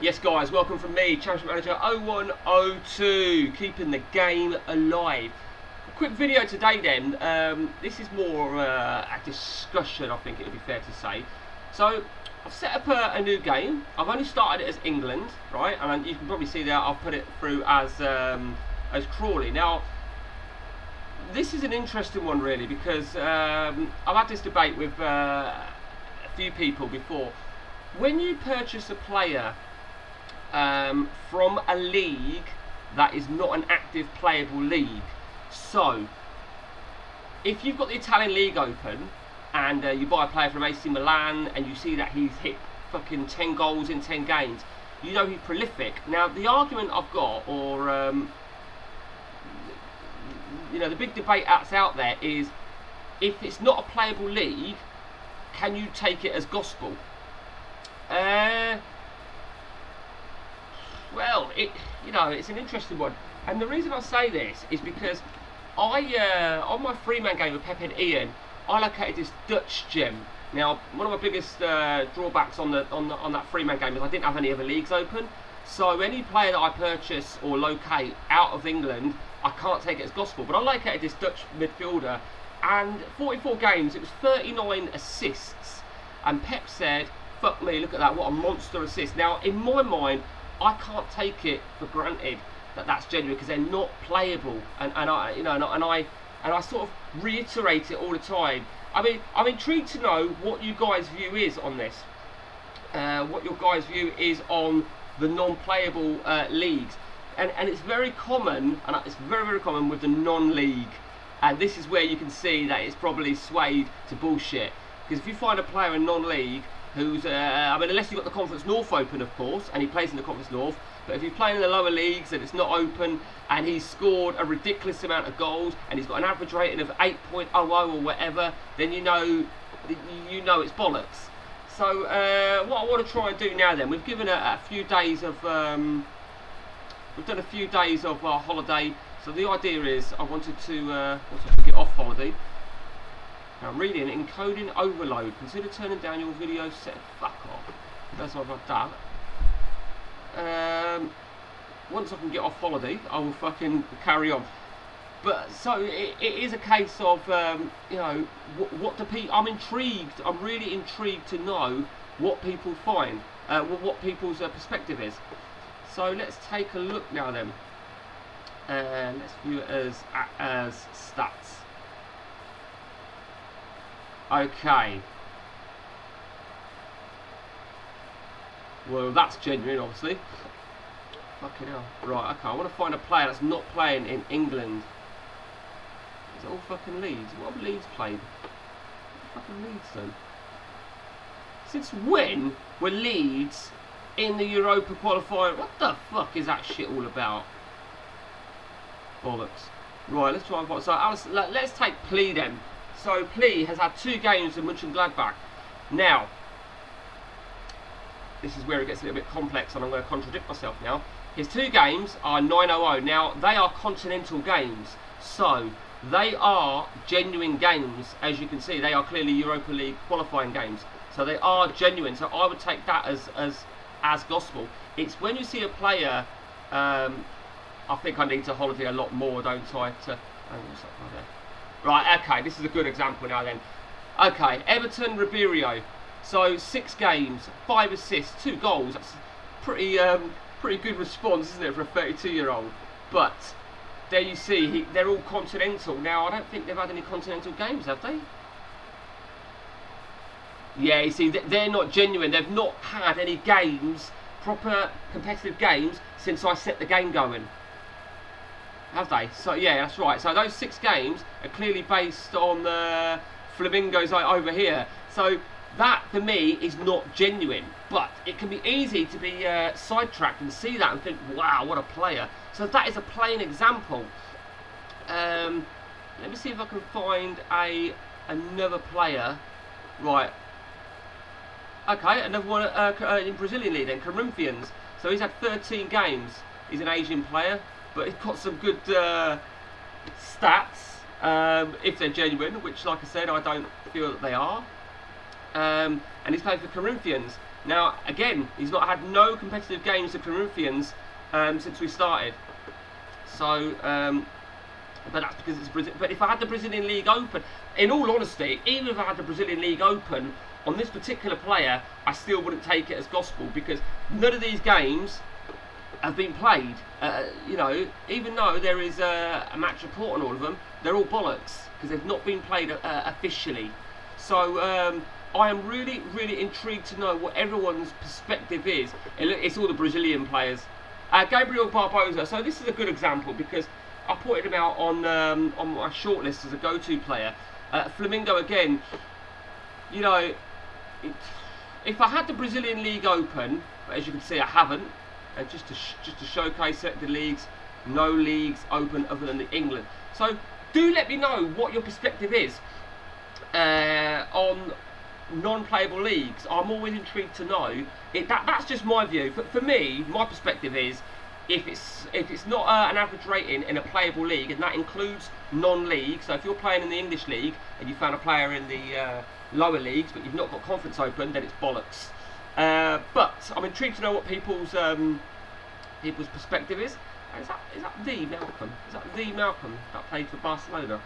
Yes guys, welcome from me, Championship Manager 0102, keeping the game alive. A quick video today then, this is more a discussion, I think it would be fair to say. So, I've set up a new game. I've only started it as England, right, and you can probably see there I've put it through as Crawley. Now, this is an interesting one really, because I've had this debate with a few people before. When you purchase a player from a league that is not an active playable league, so if you've got the Italian league open and you buy a player from AC Milan and you see that he's hit fucking 10 goals in 10 games, you know he's prolific. Now the argument I've got, or the big debate that's out there is, if it's not a playable league, can you take it as gospel? Well, it's an interesting one, and the reason I say this is because I, on my three-man game with Pep and Ian, I located this Dutch gem. Now, one of my biggest drawbacks on that three-man game is I didn't have any other leagues open, so any player that I purchase or locate out of England, I can't take it as gospel. But I located this Dutch midfielder, and 44 games, it was 39 assists, and Pep said, "Fuck me, look at that! What a monster assist!" Now, in my mind, I can't take it for granted that that's genuine, because they're not playable, and I sort of reiterate it all the time. I mean, I'm intrigued to know what you guys' view is on this. What your guys' view is on the non-playable leagues, and it's very common, and it's very, very common with the non-league, and this is where you can see that it's probably swayed to bullshit. Because if you find a player in non-league who's, unless you've got the Conference North open, of course, and he plays in the Conference North, but if you're playing in the lower leagues and it's not open, and he's scored a ridiculous amount of goals, and he's got an average rating of 8.00 or whatever, then you know it's bollocks. So what I want to try and do now then, we've given a few days of, we've done a few days of our holiday, so the idea is I wanted to get off holiday. Now, reading, encoding overload. Consider turning down your video set. Fuck off. That's what I've done. Once I can get off holiday, I will fucking carry on. But so it is a case of what do people? I'm intrigued. I'm really intrigued to know what people find, what people's perspective is. So let's take a look now then. Let's view it as stats. Okay. Well, that's genuine, obviously. Fucking hell. Right, okay, I want to find a player that's not playing in England. Is it all fucking Leeds? What have Leeds played? What fucking Leeds then? Since when were Leeds in the Europa qualifier? What the fuck is that shit all about? Bollocks. Right, let's try and find. So, Alice, let's take Plea then. So Plea has had 2 games in Mönchengladbach. Now, this is where it gets a little bit complex, and I'm going to contradict myself now. His 2 games are 9-0-0. Now, they are continental games, so they are genuine games. As you can see, they are clearly Europa League qualifying games, so they are genuine. So I would take that as gospel. It's when you see a player. I think I need to holiday a lot more, don't I? What's up right there? Right, okay, this is a good example now then. Okay, Everton, Ribeiro. So 6 games, 5 assists, 2 goals. That's pretty good response, isn't it, for a 32-year-old? But there you see, they're all continental. Now, I don't think they've had any continental games, have they? Yeah, you see, they're not genuine. They've not had any games, proper competitive games, since I set the game going. Have they? So yeah, that's right. So those 6 games are clearly based on the Flamingos over here. So that for me is not genuine. But it can be easy to be sidetracked and see that and think, wow, what a player. So that is a plain example. Let me see if I can find another player. Right. Okay, another one in Brazilian league then, Corinthians. So he's had 13 games. He's an Asian player. But he's got some good stats, if they're genuine, which, like I said, I don't feel that they are. And he's played for Corinthians. Now, again, he's not had no competitive games to Corinthians since we started. So, but that's because it's Brazil. But if I had the Brazilian League Open, in all honesty, even if I had the Brazilian League Open on this particular player, I still wouldn't take it as gospel, because none of these games have been played. You know, even though there is a match report on all of them, they're all bollocks because they've not been played officially. So I am really, really intrigued to know what everyone's perspective is. It's all the Brazilian players. Gabriel Barbosa. So this is a good example because I pointed him out on my shortlist as a go-to player. Flamengo again. You know, if I had the Brazilian League Open, but as you can see, I haven't. Just to showcase it, the leagues, no leagues open other than the England. So do let me know what your perspective is on non-playable leagues. I'm always intrigued to know. That's just my view. For me, my perspective is if it's not an average rating in a playable league, and that includes non-league. So if you're playing in the English league and you found a player in the lower leagues, but you've not got conference open, then it's bollocks. But I'm intrigued to know what people's perspective is. Is that the Malcolm? Is that the Malcolm that played for Barcelona?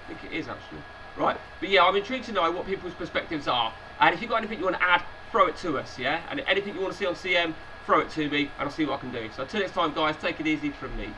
I think it is actually. Right, but yeah, I'm intrigued to know what people's perspectives are. And if you've got anything you want to add, throw it to us, yeah? And anything you want to see on CM, throw it to me, and I'll see what I can do. So until next time, guys, take it easy from me.